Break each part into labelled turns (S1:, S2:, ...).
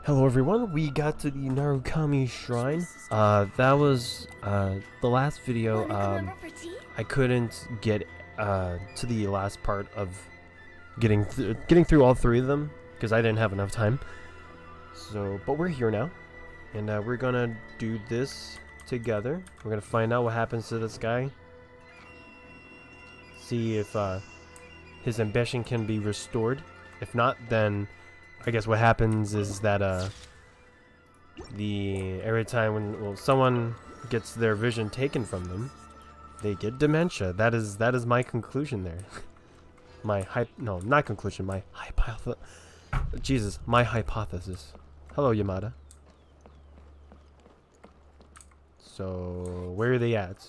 S1: Hello everyone, we got to the Narukami Shrine. That was the last video. I couldn't get to the last part of getting through all three of them because I didn't have enough time. So, but we're here now, and we're gonna do this together. We're gonna find out what happens to this guy. See if his ambition can be restored. If not, then I guess what happens is that every time when someone gets their vision taken from them, they get dementia. That is my conclusion there. My hypothesis. Hello, Yamada. So where are they at?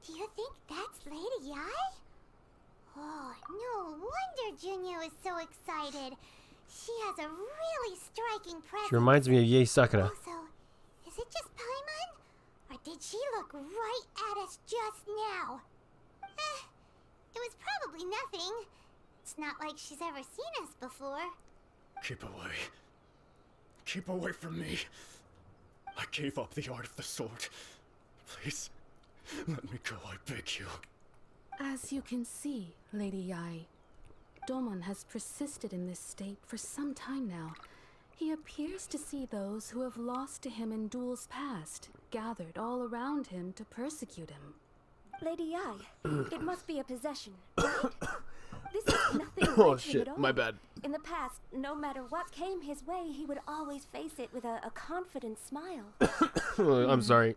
S2: Do you think that's Lady Ai? Oh, no wonder Junya was so excited. She has a really striking presence.
S1: She reminds me of Yae Sakura.
S2: Also, is it just Paimon? Or did she look right at us just now? It was probably nothing. It's not like she's ever seen us before.
S3: Keep away. Keep away from me. I gave up the art of the sword. Please, let me go, I beg you.
S4: As you can see, Lady Yae, Domon has persisted in this state for some time now. He appears to see those who have lost to him in duels past, gathered all around him to persecute him.
S5: Lady Yae, it must be a possession, right? This is nothing
S1: Oh
S5: like him
S1: shit,
S5: at all.
S1: my bad.
S5: In the past, no matter what came his way, he would always face it with a confident smile.
S1: I'm sorry.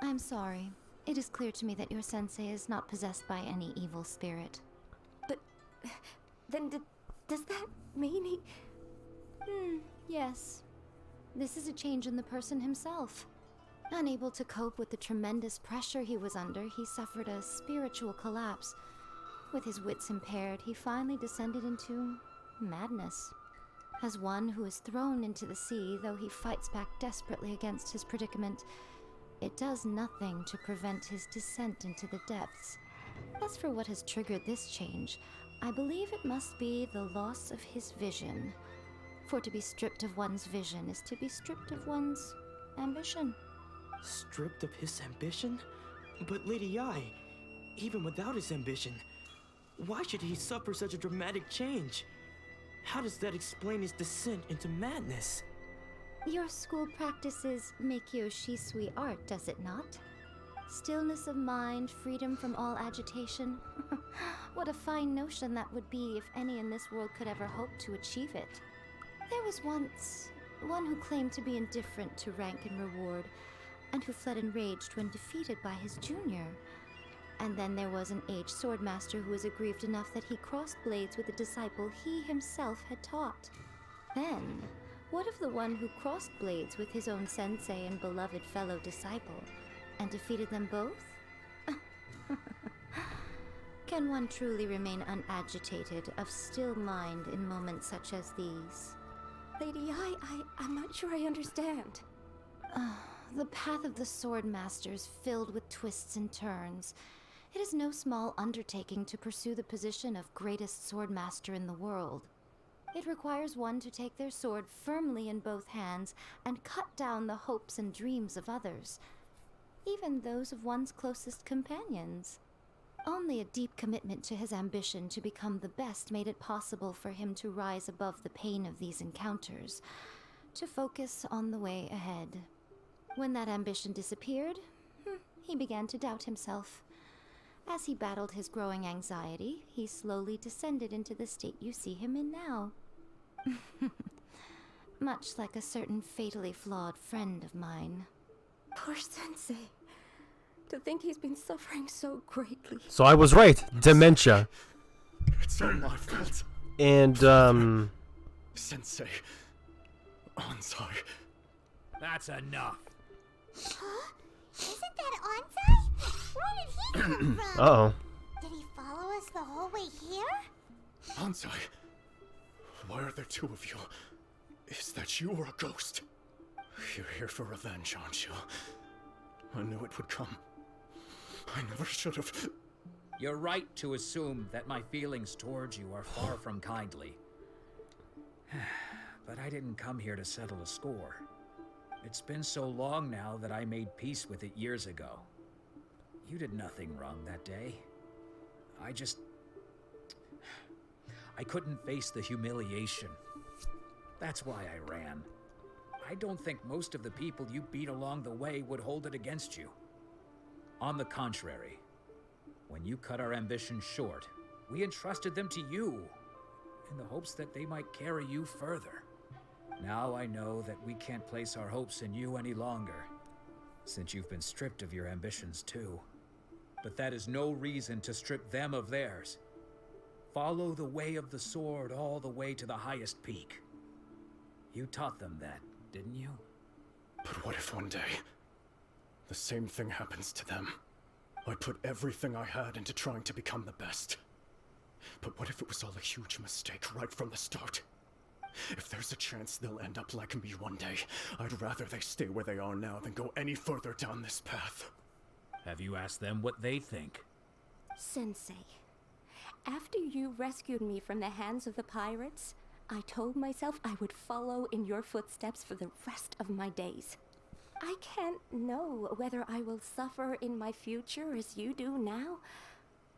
S6: I'm sorry. It is clear to me that your sensei is not possessed by any evil spirit.
S5: But then does that mean he...
S6: Yes. This is a change in the person himself. Unable to cope with the tremendous pressure he was under, he suffered a spiritual collapse. With his wits impaired, he finally descended into madness. As one who is thrown into the sea, though he fights back desperately against his predicament, it does nothing to prevent his descent into the depths. As for what has triggered this change, I believe it must be the loss of his vision. For to be stripped of one's vision is to be stripped of one's ambition.
S7: Stripped of his ambition? But Lady Yae, even without his ambition, why should he suffer such a dramatic change? How does that explain his descent into madness?
S6: Your school practices Meikyo Shisui art, does it not? Stillness of mind, freedom from all agitation. What a fine notion that would be if any in this world could ever hope to achieve it. There was once one who claimed to be indifferent to rank and reward, and who fled enraged when defeated by his junior. And then there was an aged swordmaster who was aggrieved enough that he crossed blades with a disciple he himself had taught. Then, what of the one who crossed blades with his own sensei and beloved fellow disciple, and defeated them both? Can one truly remain unagitated, of still mind in moments such as these?
S5: Lady Yae, I'm not sure I understand.
S6: The path of the sword master is filled with twists and turns. It is no small undertaking to pursue the position of greatest sword master in the world. It requires one to take their sword firmly in both hands and cut down the hopes and dreams of others, even those of one's closest companions. Only a deep commitment to his ambition to become the best made it possible for him to rise above the pain of these encounters, to focus on the way ahead. When that ambition disappeared, he began to doubt himself. As he battled his growing anxiety, he slowly descended into the state you see him in now. Much like a certain fatally flawed friend of mine.
S5: Poor sensei. To think he's been suffering so greatly.
S1: So I was right. Dementia.
S3: It's all my fault.
S1: And
S3: Sensei. Ansai.
S8: That's enough.
S2: Huh? Isn't that Ansai? Where did he come from?
S1: uh-oh.
S2: Did he follow us the whole way here?
S3: Ansai. Why are there two of you? Is that you or a ghost? You're here for revenge, aren't you? I knew it would come. I never should have.
S8: You're right to assume that my feelings towards you are far from kindly. But I didn't come here to settle a score. It's been so long now that I made peace with it years ago. You did nothing wrong that day. I couldn't face the humiliation. That's why I ran. I don't think most of the people you beat along the way would hold it against you. On the contrary, when you cut our ambitions short, we entrusted them to you, in the hopes that they might carry you further. Now I know that we can't place our hopes in you any longer, since you've been stripped of your ambitions too. But that is no reason to strip them of theirs. Follow the way of the sword all the way to the highest peak. You taught them that, didn't you?
S3: But what if one day, the same thing happens to them? I put everything I had into trying to become the best. But what if it was all a huge mistake right from the start? If there's a chance they'll end up like me one day, I'd rather they stay where they are now than go any further down this path.
S8: Have you asked them what they think?
S5: Sensei, after you rescued me from the hands of the pirates, I told myself I would follow in your footsteps for the rest of my days. I can't know whether I will suffer in my future as you do now.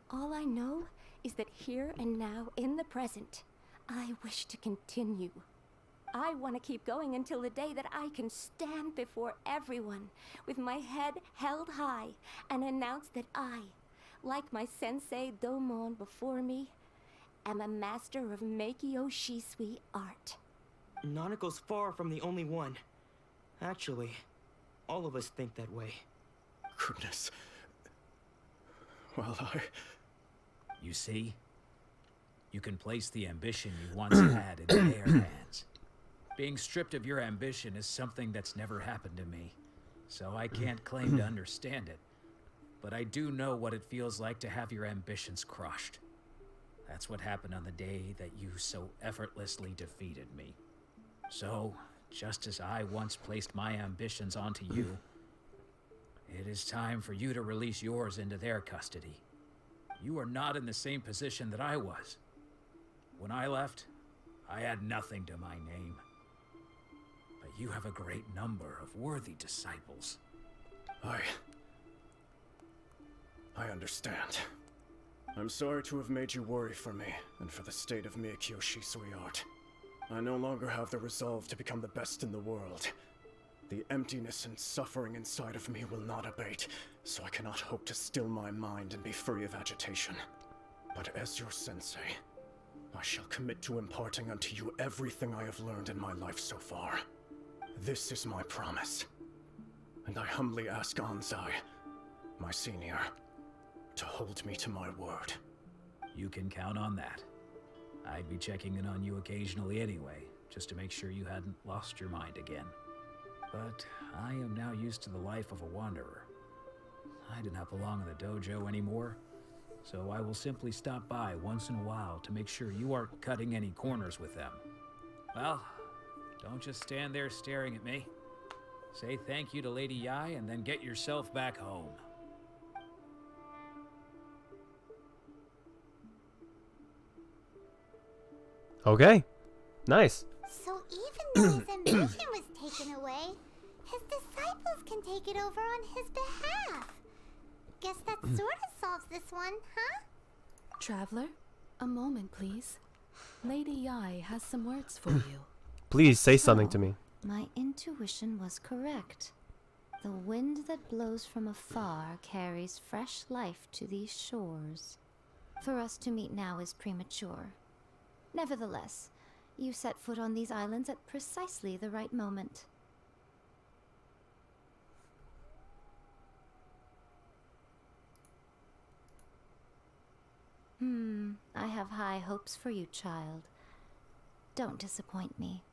S5: All I know is that here and now, in the present, I wish to continue. I want to keep going until the day that I can stand before everyone with my head held high and announce that I, like my sensei Domon before me, am a master of Meikyo Shisui art.
S7: Nanako's far from the only one. Actually, all of us think that way.
S3: Goodness. Well,
S8: You see? You can place the ambition you once had in their hands. Being stripped of your ambition is something that's never happened to me, so I can't claim to understand it. But I do know what it feels like to have your ambitions crushed. That's what happened on the day that you so effortlessly defeated me. So, just as I once placed my ambitions onto you, it is time for you to release yours into their custody. You are not in the same position that I was. When I left, I had nothing to my name. But you have a great number of worthy disciples.
S3: I understand. I'm sorry to have made you worry for me, and for the state of Meikyo Shisui art. I no longer have the resolve to become the best in the world. The emptiness and suffering inside of me will not abate, so I cannot hope to still my mind and be free of agitation. But as your sensei, I shall commit to imparting unto you everything I have learned in my life so far. This is my promise. And I humbly ask Anzai, my senior, to hold me to my word.
S8: You can count on that. I'd be checking in on you occasionally anyway, just to make sure you hadn't lost your mind again. But I am now used to the life of a wanderer. I do not belong in the dojo anymore, so I will simply stop by once in a while to make sure you aren't cutting any corners with them. Well, don't just stand there staring at me. Say thank you to Lady Yai and then get yourself back home.
S1: Okay. Nice.
S2: So even though his ambition was taken away, his disciples can take it over on his behalf. Guess that sort of solves this one, huh?
S4: Traveler, a moment, please. Lady Yai has some words for you.
S1: Please say something to me.
S6: My intuition was correct. The wind that blows from afar carries fresh life to these shores. For us to meet now is premature. Nevertheless, you set foot on these islands at precisely the right moment. I have high hopes for you, child. Don't disappoint me.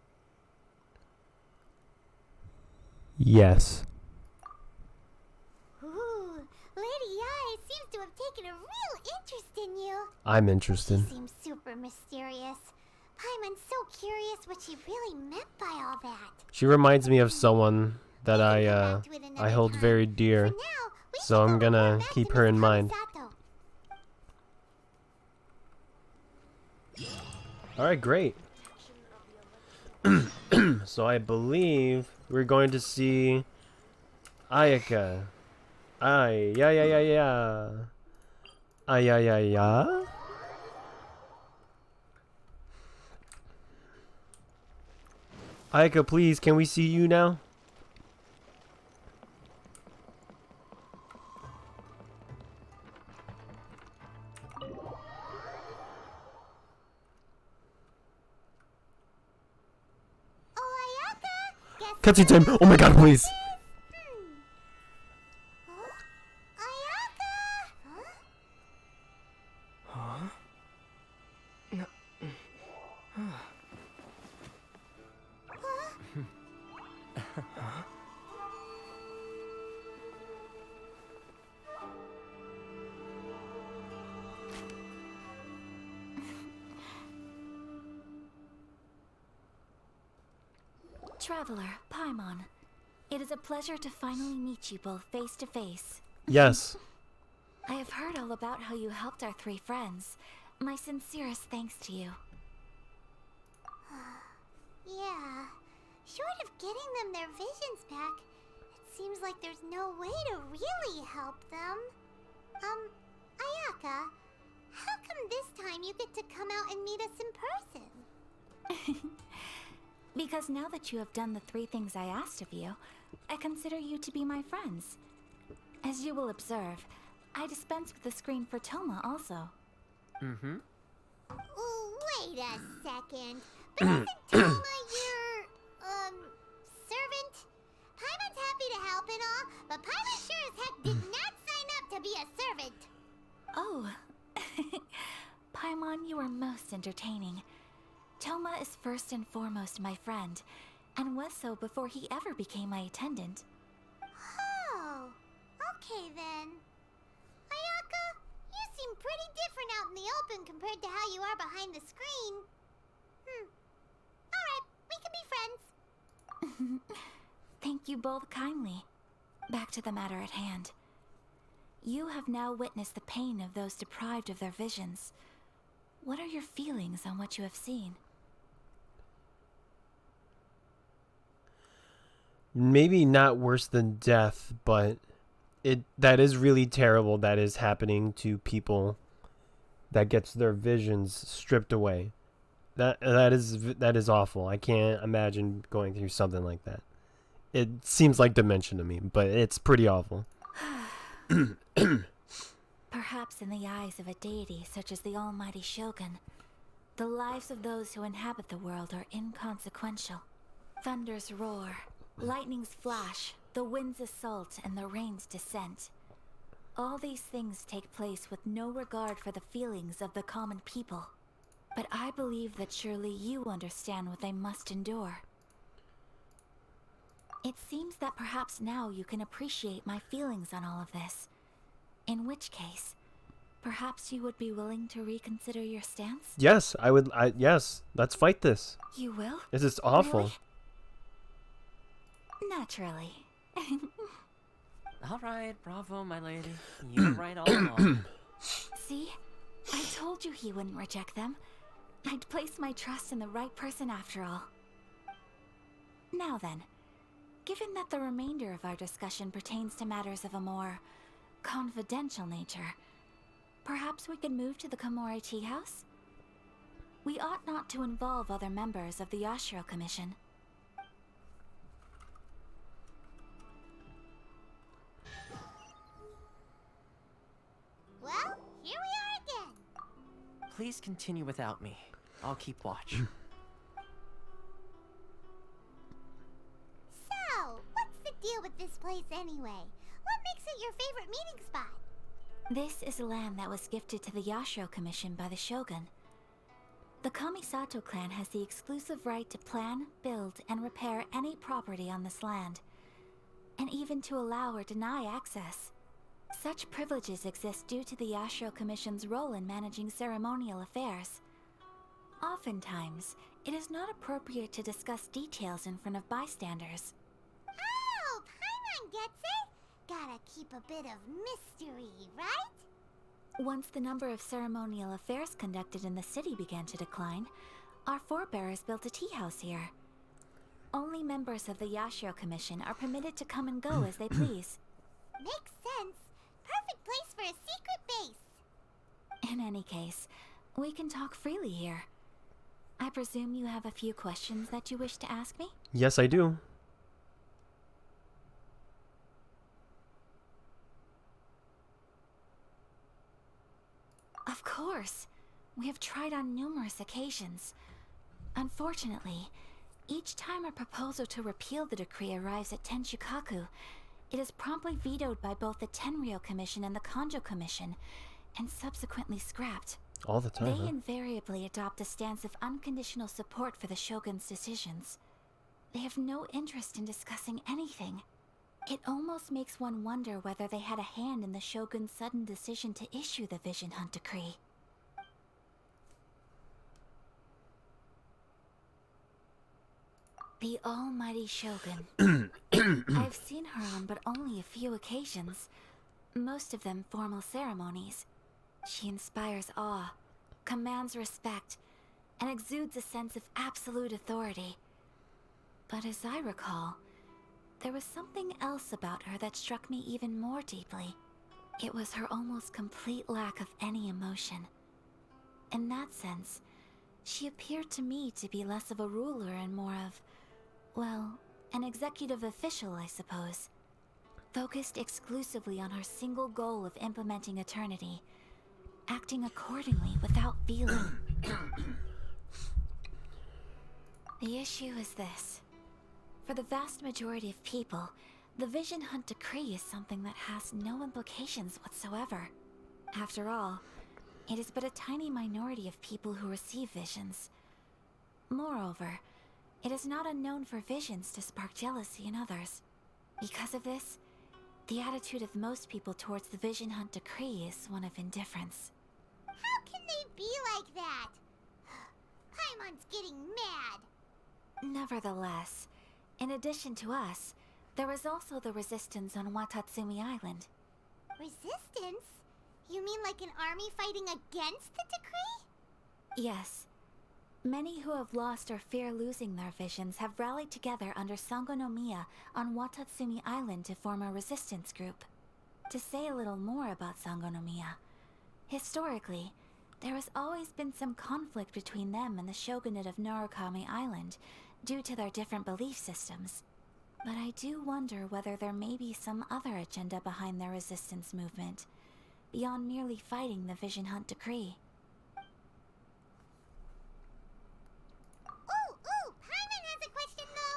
S1: Yes.
S2: Ooh, Lady Yai seems to have taken a real interest in you.
S1: I'm interested.
S2: She seems super mysterious. Paimon's so curious what she really meant by all that.
S1: She reminds me of someone that I hold very dear.
S2: For now,
S1: So I'm gonna keep her in mind. Alright, great. So I believe we're going to see Ayaka. Yeah. Yeah. Ayaka, please, can we see you now? Cutscene time! Oh my god, please!
S9: Traveler, Paimon, it is a pleasure to finally meet you both face to face.
S1: Yes.
S9: I have heard all about how you helped our three friends. My sincerest thanks to you.
S2: Yeah. Short of getting them their visions back, it seems like there's no way to really help them. Ayaka, how come this time you get to come out and meet us in person?
S9: Because now that you have done the three things I asked of you, I consider you to be my friends. As you will observe, I dispense with the screen for Toma also.
S2: Mm-hmm. Wait a second. But isn't Toma your, servant? Paimon's happy to help and all, but Paimon sure as heck did not sign up to be a servant.
S9: Oh. Paimon, you are most entertaining. Toma is first and foremost my friend, and was so before he ever became my attendant.
S2: Oh, okay then. Ayaka, you seem pretty different out in the open compared to how you are behind the screen. Alright, we can be friends.
S9: Thank you both kindly. Back to the matter at hand. You have now witnessed the pain of those deprived of their visions. What are your feelings on what you have seen?
S1: Maybe not worse than death, but that is really terrible that is happening to people that gets their visions stripped away. That is awful. I can't imagine going through something like that. It seems like dementia to me, but it's pretty awful.
S9: Perhaps in the eyes of a deity such as the almighty Shogun, the lives of those who inhabit the world are inconsequential. Thunders roar, lightnings flash, the winds assault, and the rains descent. All these things take place with no regard for the feelings of the common people. But I believe that surely you understand what they must endure. It seems that perhaps now you can appreciate my feelings on all of this. In which case, perhaps you would be willing to reconsider your stance?
S1: Yes, I would. Yes, let's fight this.
S9: You will?
S1: This is awful.
S9: Really? Naturally.
S10: Alright, bravo, my lady. You were right all along.
S9: See? I told you he wouldn't reject them. I'd placed my trust in the right person after all. Now then, given that the remainder of our discussion pertains to matters of a more confidential nature, perhaps we could move to the Komori Tea House? We ought not to involve other members of the Yashiro Commission.
S2: Well, here we are again.
S10: Please continue without me. I'll keep watch.
S2: So, what's the deal with this place anyway? What makes it your favorite meeting spot?
S9: This is land that was gifted to the Yashiro Commission by the Shogun. The Kamisato clan has the exclusive right to plan, build, and repair any property on this land, and even to allow or deny access. Such privileges exist due to the Yashiro Commission's role in managing ceremonial affairs. Oftentimes, it is not appropriate to discuss details in front of bystanders.
S2: Oh, Paimon gets it! Gotta keep a bit of mystery, right?
S9: Once the number of ceremonial affairs conducted in the city began to decline, our forebears built a tea house here. Only members of the Yashiro Commission are permitted to come and go as they please.
S2: Makes sense. Perfect place for a secret base.
S9: In any case, we can talk freely here. I presume you have a few questions that you wish to ask me?
S1: Yes, I do.
S9: Of course. We have tried on numerous occasions. Unfortunately, each time a proposal to repeal the decree arrives at Tenshukaku, it is promptly vetoed by both the Tenryou Commission and the Kanjo Commission, and subsequently scrapped.
S1: All the time,
S9: They
S1: huh?
S9: invariably adopt a stance of unconditional support for the Shogun's decisions. They have no interest in discussing anything. It almost makes one wonder whether they had a hand in the Shogun's sudden decision to issue the Vision Hunt Decree. The almighty Shogun. I've seen her on but only a few occasions, most of them formal ceremonies. She inspires awe, commands respect, and exudes a sense of absolute authority. But as I recall, there was something else about her that struck me even more deeply. It was her almost complete lack of any emotion. In that sense, she appeared to me to be less of a ruler and more of, well, an executive official, I suppose. Focused exclusively on her single goal of implementing eternity, acting accordingly without feeling. The issue is this. For the vast majority of people, the Vision Hunt Decree is something that has no implications whatsoever. After all, it is but a tiny minority of people who receive visions. Moreover, it is not unknown for visions to spark jealousy in others. Because of this, the attitude of most people towards the Vision Hunt Decree is one of indifference.
S2: How can they be like that? Paimon's getting mad.
S9: Nevertheless, in addition to us, there is also the resistance on Watatsumi Island.
S2: Resistance? You mean like an army fighting against the decree?
S9: Yes. Many who have lost or fear losing their visions have rallied together under Sangonomiya on Watatsumi Island to form a resistance group. To say a little more about Sangonomiya, historically, there has always been some conflict between them and the shogunate of Narukami Island due to their different belief systems. But I do wonder whether there may be some other agenda behind their resistance movement, beyond merely fighting the Vision Hunt Decree.
S2: Ooh, Paimon has a question though.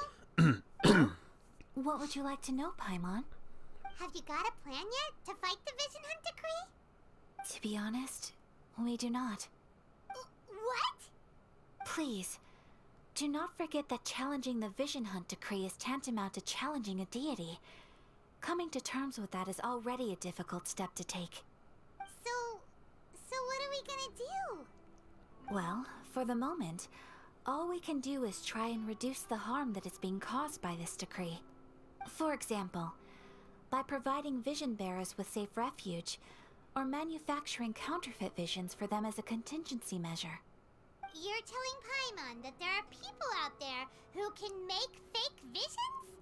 S9: What would you like to know, Paimon?
S2: Have you got a plan yet to fight the Vision Hunt Decree?
S9: To be honest, we do not.
S2: What?
S9: Please, do not forget that challenging the Vision Hunt Decree is tantamount to challenging a deity. Coming to terms with that is already a difficult step to take.
S2: So what are we gonna do?
S9: Well, for the moment, all we can do is try and reduce the harm that is being caused by this decree. For example, by providing vision bearers with safe refuge, or manufacturing counterfeit visions for them as a contingency measure.
S2: You're telling Paimon that there are people out there who can make fake visions?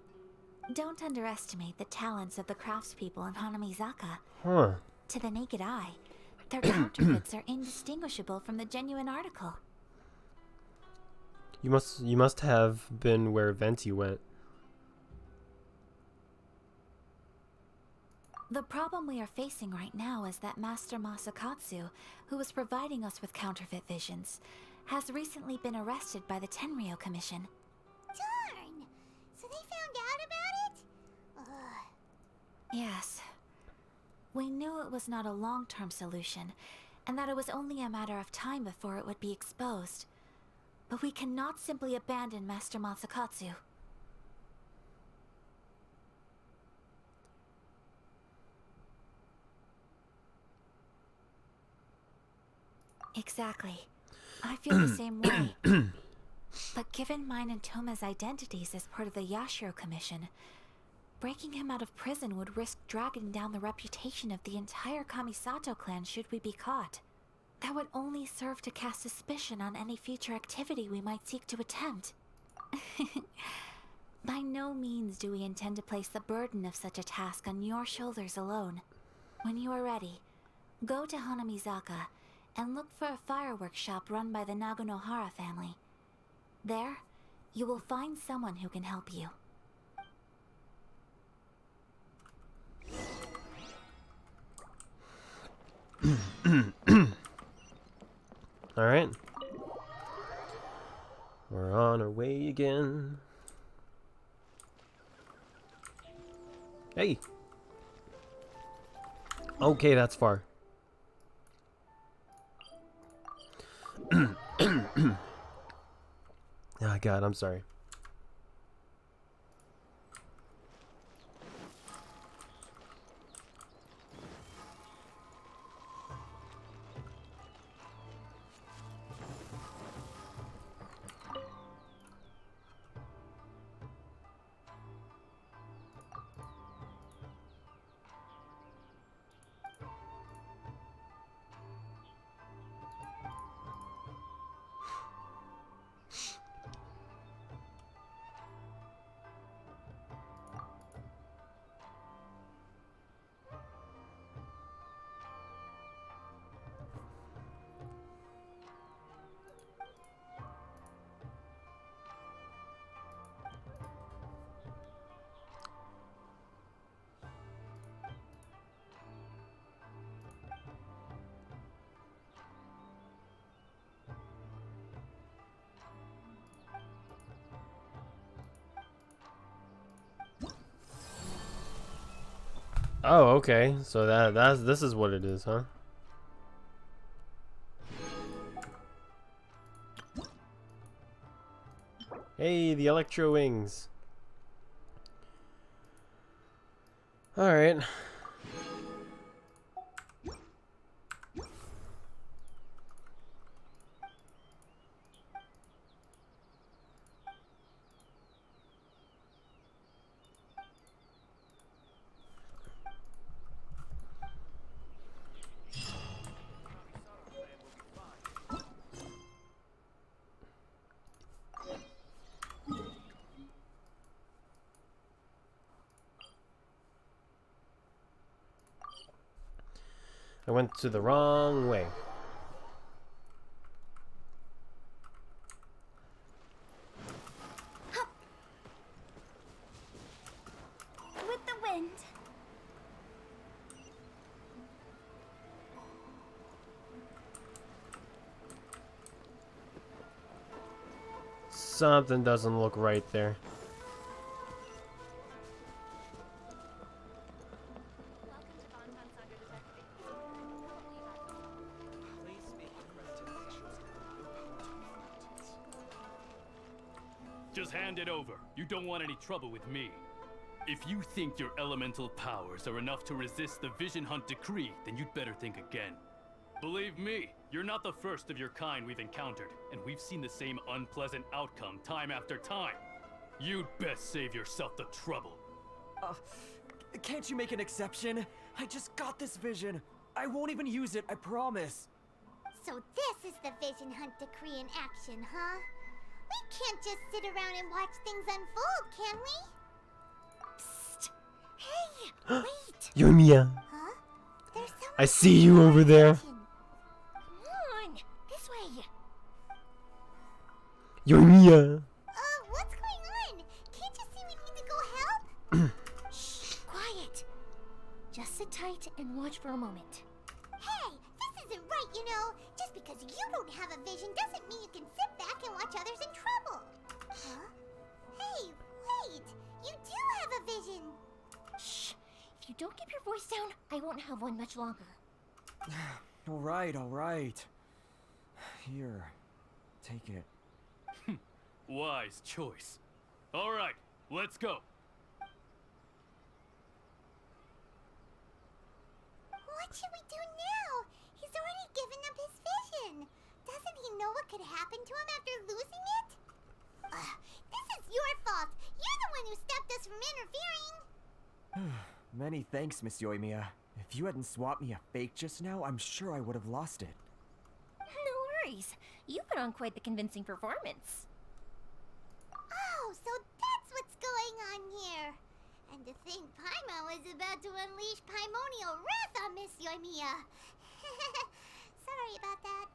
S9: Don't underestimate the talents of the craftspeople in Hanamizaka.
S1: Huh.
S9: To the naked eye, their counterfeits are indistinguishable from the genuine article.
S1: You must have been where Venti went.
S9: The problem we are facing right now is that Master Masakatsu, who was providing us with counterfeit visions, has recently been arrested by the Tenryou Commission.
S2: Darn! So they found out about it? Ugh.
S9: Yes. We knew it was not a long-term solution, and that it was only a matter of time before it would be exposed. But we cannot simply abandon Master Masakatsu. Exactly. I feel the same way. But given mine and Toma's identities as part of the Yashiro Commission, Breaking him out of prison would risk dragging down the reputation of the entire Kamisato clan should we be caught. That would only serve to cast suspicion on any future activity we might seek to attempt. By no means do we intend to place the burden of such a task on your shoulders alone. When you are ready, go to Hanamizaka and look for a fireworks shop run by the Nagonohara family. There, you will find someone who can help you.
S1: Alright. We're on our way again. Hey! Okay, that's far. Oh God, I'm sorry. Oh, okay. So this is what it is, huh? Hey, the Electro Wings. All right. I went to the wrong way.
S2: With the wind.
S1: Something doesn't look right there.
S11: Just hand it over. You don't want any trouble with me. If you think your elemental powers are enough to resist the Vision Hunt decree, then you'd better think again. Believe me, you're not the first of your kind we've encountered, and we've seen the same unpleasant outcome time after time. You'd best save yourself the trouble.
S10: Can't you make an exception? I just got this vision. I won't even use it, I promise.
S2: So this is the Vision Hunt decree in action, huh? We can't just sit around and watch things unfold, can we? Psst! Hey! Wait!
S1: Euthymia,
S2: Huh? There's someone
S1: I see you over there.
S2: Come on! This way!
S1: Euthymia.
S2: What's going on? Can't you see we need to go help? Shh! Quiet! Just sit tight and watch for a moment. Hey! This isn't right, you know! Just because you don't have a vision doesn't mean you can sit back and watch others in trouble! Huh? Hey, wait! You do have a vision! Shh! If you don't keep your voice down, I won't have one much longer.
S10: All right. Here, take it.
S11: Wise choice. All right, let's go.
S2: What should we do now? He's already given up his vision. Doesn't he know what could happen to him after losing it? This is your fault. You're the one who stopped us from interfering.
S10: Many thanks, Miss Euthymia. If you hadn't swapped me a fake just now, I'm sure I would have lost it.
S12: No worries. You put on quite the convincing performance.
S2: Oh, so that's what's going on here. And to think Paimon was about to unleash Paimonial wrath on Miss Euthymia. Sorry about that.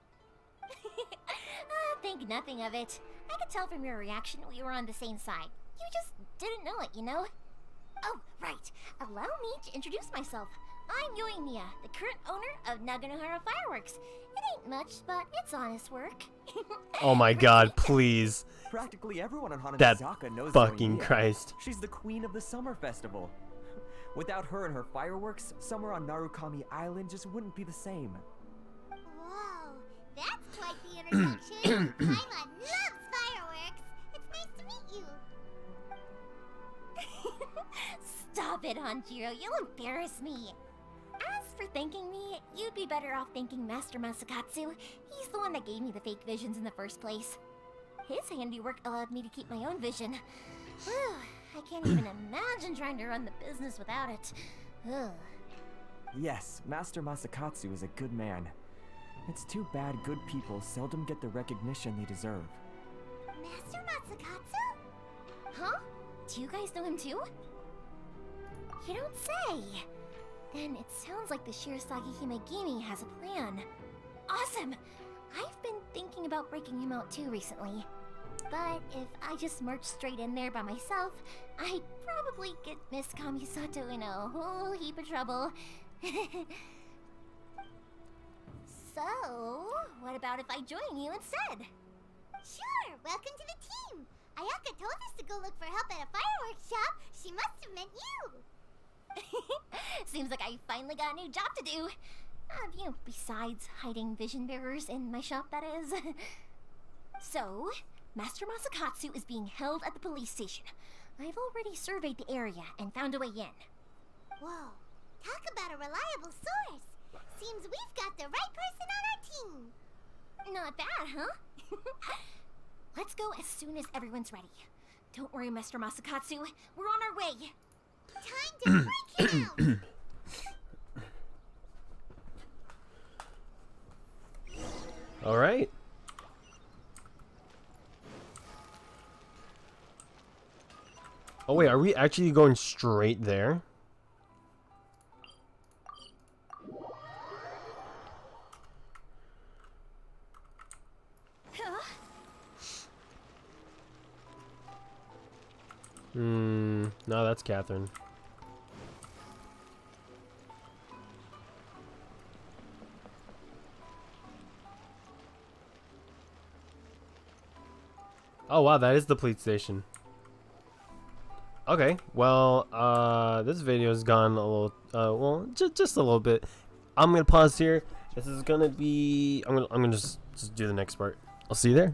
S12: Think nothing of it. I could tell from your reaction we were on the same side. You just didn't know it, you know? Oh, right. Allow me to introduce myself. I'm Euthymia, the current owner of Naganohara Fireworks. It ain't much, but it's honest work.
S1: Oh my god, please.
S10: Practically everyone on
S1: That
S10: Hanamizaka knows
S1: fucking
S10: Euthymia.
S1: Christ.
S10: She's the queen of the summer festival. Without her and her fireworks, summer on Narukami Island just wouldn't be the same.
S2: Whoa, that's quite the introduction. Paimon loves fireworks. It's nice to meet you.
S12: Stop it, Hanjiro. You'll embarrass me. As for thanking me, you'd be better off thanking Master Masakatsu. He's the one that gave me the fake visions in the first place. His handiwork allowed me to keep my own vision. Whew, I can't even imagine trying to run the business without it. Ugh.
S10: Yes, Master Masakatsu is a good man. It's too bad good people seldom get the recognition they deserve.
S2: Master Matsukatsu?
S12: Huh? Do you guys know him too? You don't say. Then it sounds like the Shirasagi Himegimi has a plan. Awesome! I've been thinking about breaking him out too recently. But if I just marched straight in there by myself, I'd probably get Miss Kamisato in a whole heap of trouble. So, what about if I join you instead?
S2: Sure, welcome to the team. Ayaka told us to go look for help at a fireworks shop. She must have meant you.
S12: Seems like I finally got a new job to do. Besides hiding vision bearers in my shop, that is. So, Master Masakatsu is being held at the police station. I've already surveyed the area and found a way in.
S2: Whoa, talk about a reliable source. Seems we've got the right person on our team.
S12: Not bad, huh? Let's go as soon as everyone's ready. Don't worry, Master Masakatsu. We're on our way.
S2: Time to freak him out.
S1: All right. Oh wait, are we actually going straight there? No, that's Catherine. Oh wow, that is the police station. Okay, well, this video's gone a little, well, just a little bit. I'm gonna pause here. This is gonna be, I'm gonna just do the next part. I'll see you there.